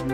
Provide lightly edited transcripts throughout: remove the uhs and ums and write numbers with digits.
Hello,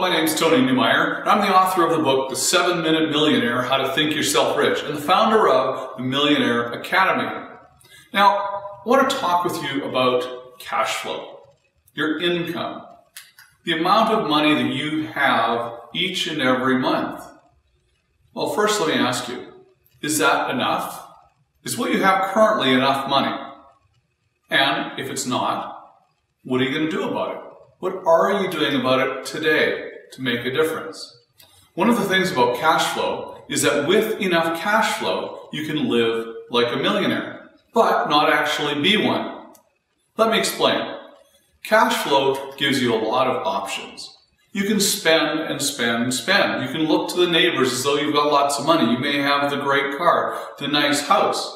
my name is Tony Neumeyer, and I'm the author of the book, The 7-Minute Millionaire, How to Think Yourself Rich, and the founder of the Millionaire Academy. Now, I want to talk with you about cash flow, your income, the amount of money that you have each and every month. Well, first let me ask you, is that enough? Is what you have currently enough money? And if it's not, what are you going to do about it? What are you doing about it today to make a difference? One of the things about cash flow is that with enough cash flow, you can live like a millionaire, but not actually be one. Let me explain. Cash flow gives you a lot of options. You can spend and spend and spend. You can look to the neighbors as though you've got lots of money. You may have the great car, the nice house,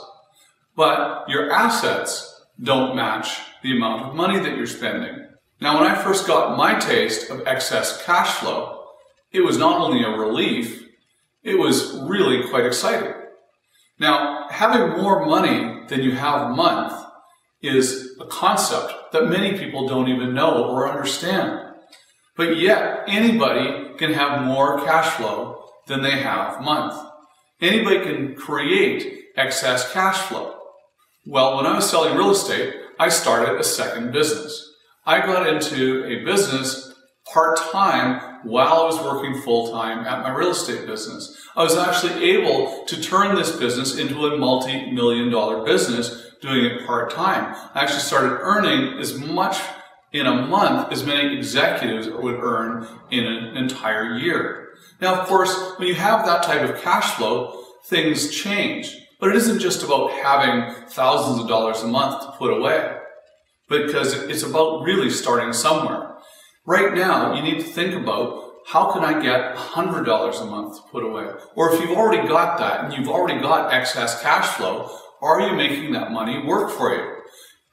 but your assets don't match the amount of money that you're spending. Now, when I first got my taste of excess cash flow, it was not only a relief, it was really quite exciting. Now, having more money than you have a month is a concept that many people don't even know or understand. But yet, anybody can have more cash flow than they have a month. Anybody can create excess cash flow. Well, when I was selling real estate, I started a second business. I got into a business part-time while I was working full-time at my real estate business. I was actually able to turn this business into a multi-million-dollar business doing it part-time. I actually started earning as much in a month as many executives would earn in an entire year. Now, of course, when you have that type of cash flow, things change. But it isn't just about having thousands of dollars a month to put away, because it's about really starting somewhere. Right now, you need to think about, how can I get $100 a month to put away? Or if you've already got that and you've already got excess cash flow, are you making that money work for you?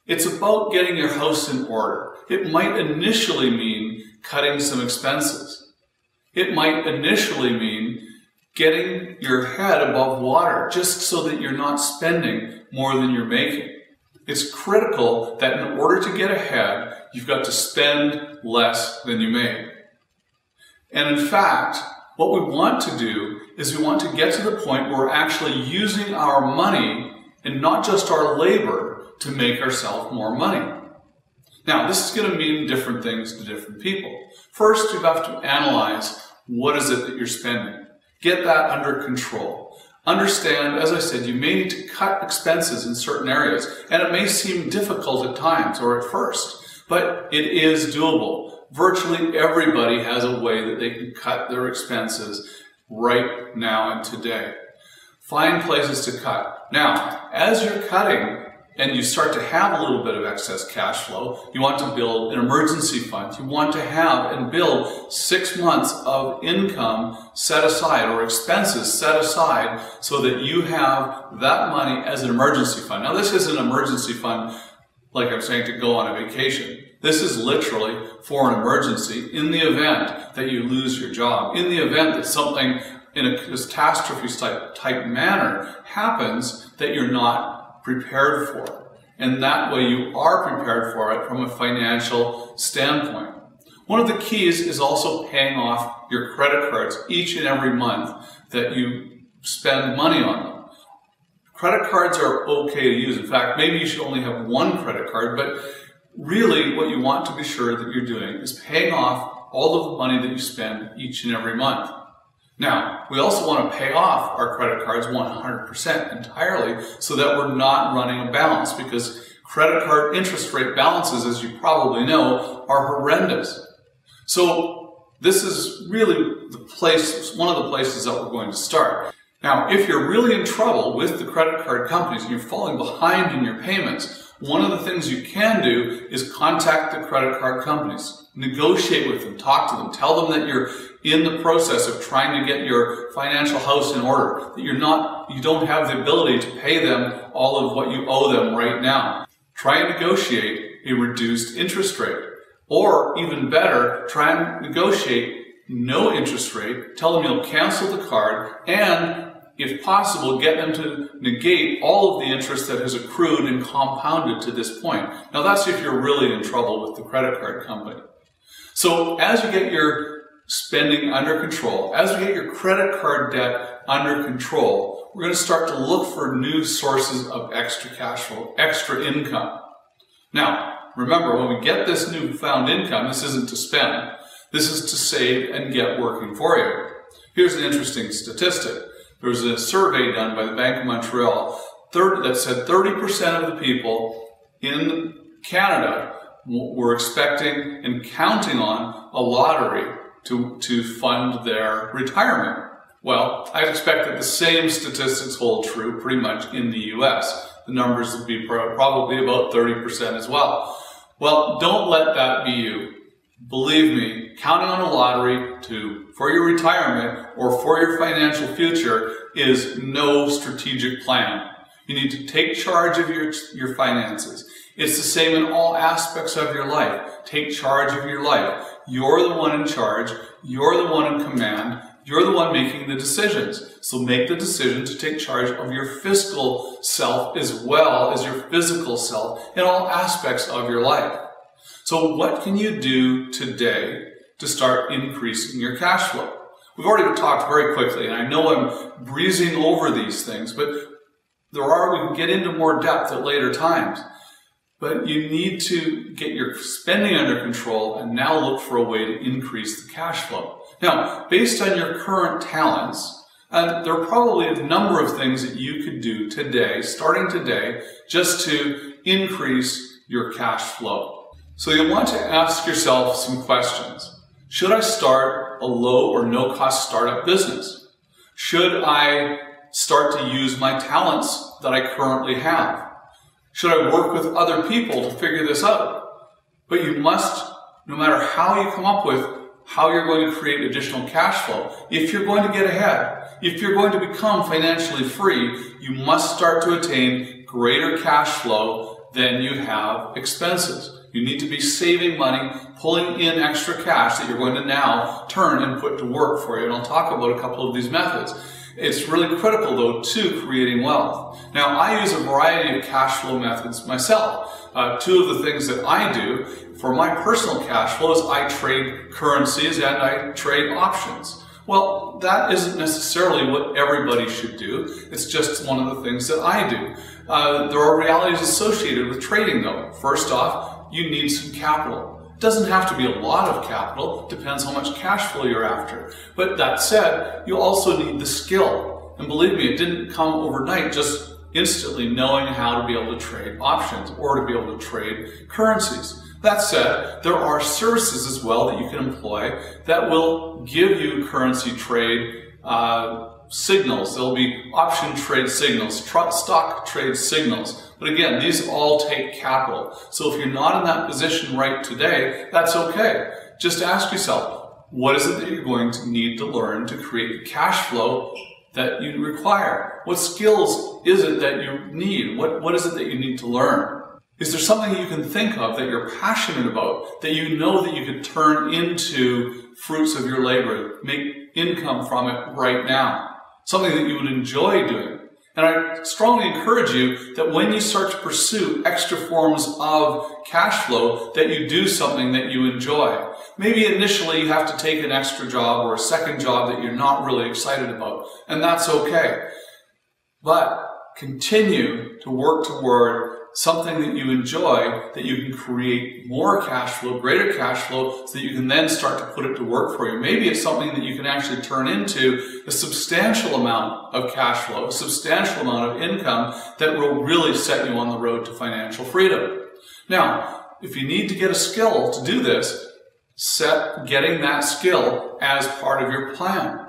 It's about getting your house in order. It might initially mean cutting some expenses. It might initially mean getting your head above water just so that you're not spending more than you're making. It's critical that in order to get ahead, you've got to spend less than you make. And in fact, what we want to do is we want to get to the point where we're actually using our money and not just our labor to make ourselves more money. Now, this is going to mean different things to different people. First, you have to analyze what is it that you're spending. Get that under control. Understand, as I said, you may need to cut expenses in certain areas, and it may seem difficult at times or at first, but it is doable. Virtually everybody has a way that they can cut their expenses right now and today. Find places to cut. Now, as you're cutting and you start to have a little bit of excess cash flow, you want to build an emergency fund. You want to have and build 6 months of income set aside or expenses set aside so that you have that money as an emergency fund. Now, this isn't an emergency fund, like I'm saying, to go on a vacation. This is literally for an emergency in the event that you lose your job, in the event that something in a catastrophe type manner happens that you're not prepared for. And that way you are prepared for it from a financial standpoint. One of the keys is also paying off your credit cards each and every month that you spend money on them. Credit cards are okay to use. In fact, maybe you should only have one credit card, but really what you want to be sure that you're doing is paying off all of the money that you spend each and every month. Now, we also want to pay off our credit cards 100% entirely so that we're not running a balance, because credit card interest rate balances, as you probably know, are horrendous. So this is really one of the places that we're going to start. Now, if you're really in trouble with the credit card companies and you're falling behind in your payments, one of the things you can do is contact the credit card companies. Negotiate with them, talk to them, tell them that you're in the process of trying to get your financial house in order, that you don't have the ability to pay them all of what you owe them right now. Try and negotiate a reduced interest rate. Or even better, try and negotiate no interest rate, tell them you'll cancel the card, and if possible, get them to negate all of the interest that has accrued and compounded to this point. Now that's if you're really in trouble with the credit card company. So as you get your spending under control, as you get your credit card debt under control, we're going to start to look for new sources of extra cash flow, extra income. Now, remember, when we get this newfound income, this isn't to spend. This is to save and get working for you. Here's an interesting statistic. There was a survey done by the Bank of Montreal that said 30% of the people in Canada were expecting and counting on a lottery to fund their retirement. Well, I expect that the same statistics hold true pretty much in the US. The numbers would be probably about 30% as well. Well, don't let that be you. Believe me, counting on a lottery for your retirement or for your financial future is no strategic plan. You need to take charge of your finances. It's the same in all aspects of your life. Take charge of your life. You're the one in charge. You're the one in command. You're the one making the decisions. So make the decision to take charge of your fiscal self as well as your physical self in all aspects of your life. So what can you do today to start increasing your cash flow? We've already talked very quickly, and I know I'm breezing over these things, but we can get into more depth at later times. But you need to get your spending under control and now look for a way to increase the cash flow. Now, based on your current talents, there are probably a number of things that you could do today, starting today, just to increase your cash flow. So you'll want to ask yourself some questions. Should I start a low or no cost startup business? Should I start to use my talents that I currently have? Should I work with other people to figure this out? But you must, no matter how you come up with how you're going to create additional cash flow, if you're going to get ahead, if you're going to become financially free, you must start to attain greater cash flow than you have expenses. You need to be saving money, pulling in extra cash that you're going to now turn and put to work for you. And I'll talk about a couple of these methods. It's really critical, though, to creating wealth. Now, I use a variety of cash flow methods myself. Two of the things that I do for my personal cash flow is I trade currencies and I trade options. Well, that isn't necessarily what everybody should do. It's just one of the things that I do. There are realities associated with trading, though. First off, you need some capital. It doesn't have to be a lot of capital. It depends how much cash flow you're after. But that said, you also need the skill. And believe me, it didn't come overnight just instantly knowing how to be able to trade options or to be able to trade currencies. That said, there are services as well that you can employ that will give you currency trade signals. There'll be option trade signals, stock trade signals. But again, these all take capital. So if you're not in that position right today, that's okay. Just ask yourself, what is it that you're going to need to learn to create the cash flow that you require? What skills is it that you need? What is it that you need to learn? Is there something you can think of that you're passionate about, that you know that you could turn into fruits of your labor, make income from it right now? Something that you would enjoy doing. And I strongly encourage you that when you start to pursue extra forms of cash flow, that you do something that you enjoy. Maybe initially you have to take an extra job or a second job that you're not really excited about, and that's okay. But continue to work toward something that you enjoy, that you can create more cash flow, greater cash flow, so that you can then start to put it to work for you. Maybe it's something that you can actually turn into a substantial amount of cash flow, a substantial amount of income that will really set you on the road to financial freedom. Now, if you need to get a skill to do this, set getting that skill as part of your plan.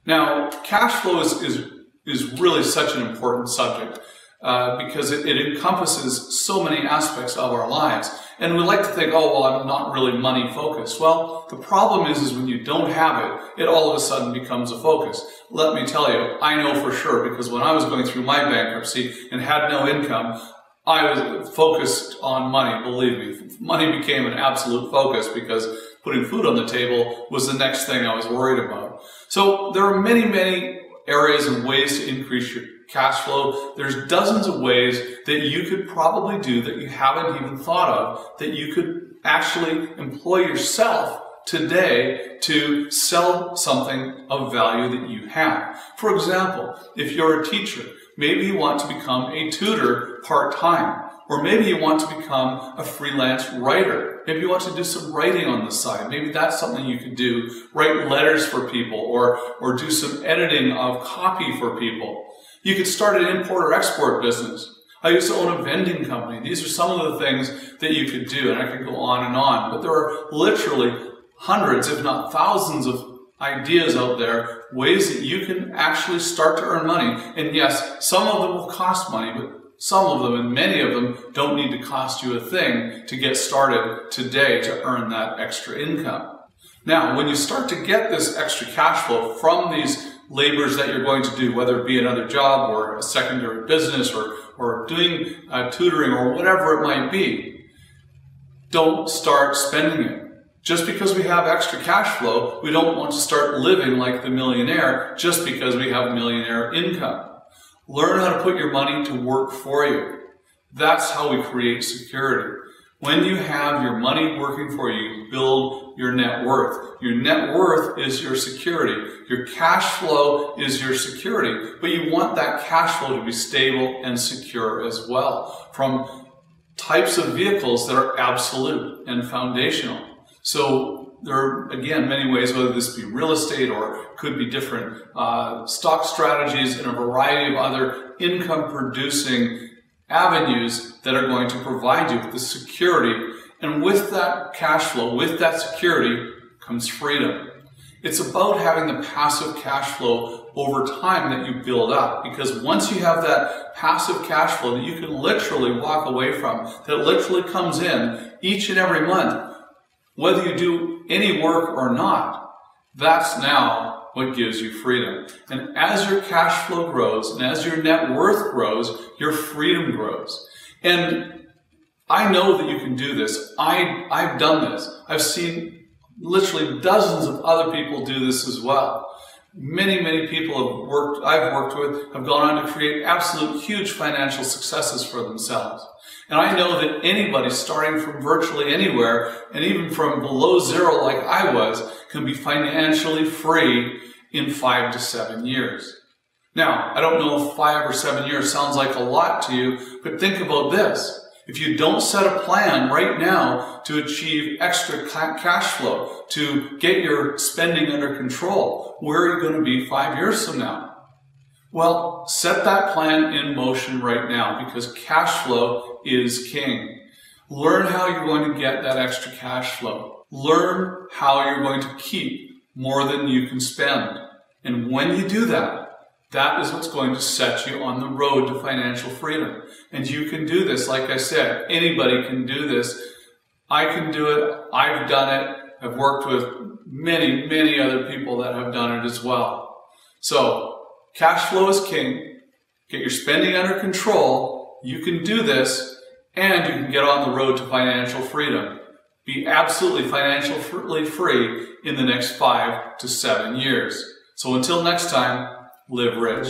Now, cash flow is really such an important subject. Because it encompasses so many aspects of our lives. And we like to think, oh, well, I'm not really money focused. Well, the problem is when you don't have it, it all of a sudden becomes a focus. Let me tell you, I know for sure, because when I was going through my bankruptcy and had no income, I was focused on money, believe me. Money became an absolute focus because putting food on the table was the next thing I was worried about. So there are many areas and ways to increase your cash flow. There's dozens of ways that you could probably do that you haven't even thought of, that you could actually employ yourself today to sell something of value that you have. For example, if you're a teacher, maybe you want to become a tutor part-time, or maybe you want to become a freelance writer. Maybe you want to do some writing on the side. Maybe that's something you could do. Write letters for people, or do some editing of copy for people. You could start an import or export business. I used to own a vending company. These are some of the things that you could do, and I could go on and on. But there are literally hundreds, if not thousands, of ideas out there, ways that you can actually start to earn money. And yes, some of them will cost money, but some of them, and many of them, don't need to cost you a thing to get started today to earn that extra income. Now, when you start to get this extra cash flow from these labors that you're going to do, whether it be another job or a secondary business or doing tutoring or whatever it might be, don't start spending it. Just because we have extra cash flow, we don't want to start living like the millionaire just because we have millionaire income. Learn how to put your money to work for you. That's how we create security. When you have your money working for you, you build your net worth. Your net worth is your security. Your cash flow is your security. But you want that cash flow to be stable and secure as well, from types of vehicles that are absolute and foundational. So there are, again, many ways, whether this be real estate or could be different stock strategies and a variety of other income-producing avenues that are going to provide you with the security. And with that cash flow, with that security, comes freedom. It's about having the passive cash flow over time that you build up, because once you have that passive cash flow that you can literally walk away from, that literally comes in each and every month, whether you do any work or not, that's now what gives you freedom. And as your cash flow grows and as your net worth grows, your freedom grows. And I know that you can do this. I've done this. I've seen literally dozens of other people do this as well. Many people I've worked with have gone on to create absolute huge financial successes for themselves. And I know that anybody starting from virtually anywhere, and even from below zero like I was, can be financially free in 5 to 7 years. Now, I don't know if 5 or 7 years sounds like a lot to you, but think about this. If you don't set a plan right now to achieve extra cash flow, to get your spending under control, where are you going to be 5 years from now? Well, set that plan in motion right now, because cash flow is king. Learn how you're going to get that extra cash flow. Learn how you're going to keep more than you can spend. And when you do that, that is what's going to set you on the road to financial freedom. And you can do this. Like I said, anybody can do this. I can do it. I've done it. I've worked with many other people that have done it as well. So, cash flow is king. Get your spending under control. You can do this, and you can get on the road to financial freedom. Be absolutely financially free in the next 5 to 7 years. So until next time, live rich.